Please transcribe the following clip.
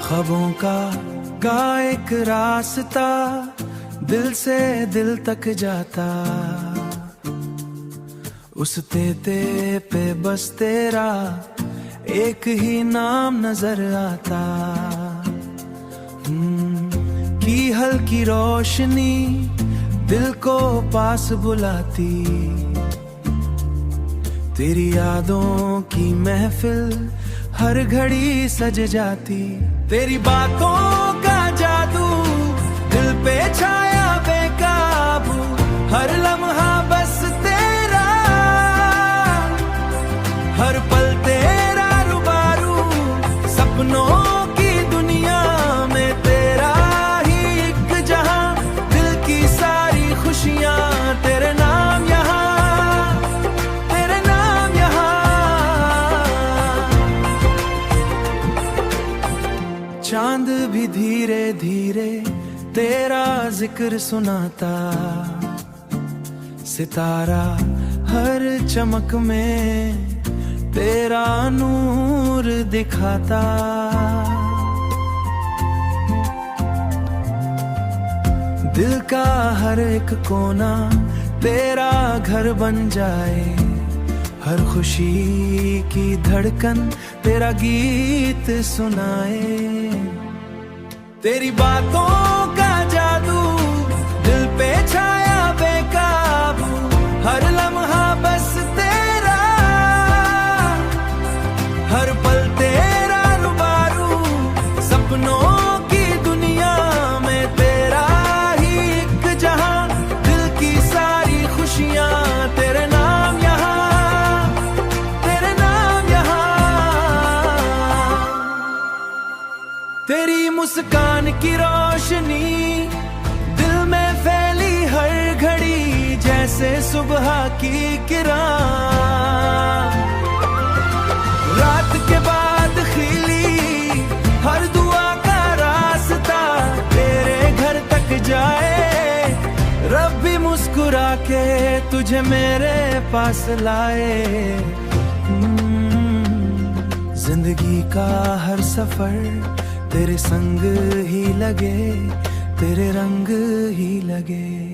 ख्वाबों का एक रास्ता दिल से दिल तक जाता, उस तेते पे बस तेरा एक ही नाम नजर आता। की हल्की रोशनी दिल को पास बुलाती, तेरी यादों की महफिल हर घड़ी सज जाती। तेरी बातों का जादू दिल पे छाया बेकाबू, हर लम्हा बस तेरा, हर पल तेरा रूबारू। सपनों की दुनिया में तेरा ही एक जहां, दिल की सारी खुशियां तेरे नाम यहाँ, तेरे नाम यहाँ। चांद भी धीरे धीरे तेरा जिक्र सुनाता, सितारा हर चमक में तेरा नूर दिखाता। दिल का हर एक कोना तेरा घर बन जाए, हर खुशी की धड़कन तेरा गीत सुनाए। तेरी बातों का जादू दिल पे छाया बेकाबू, हर लम्हा बस तेरा, हर पल तेरा रूबारू। सपनों की दुनिया में तेरा ही एक जहां, दिल की सारी खुशियां तेरे नाम यहाँ, तेरे नाम यहाँ। तेरी मुस्कान की रोशनी दिल में फैली हर घड़ी, जैसे सुबह की किरण। रात के बाद खिली हर दुआ का रास्ता तेरे घर तक जाए, रब भी मुस्कुरा के तुझे मेरे पास लाए। जिंदगी का हर सफर तेरे संग ही लगे, तेरे रंग ही लगे।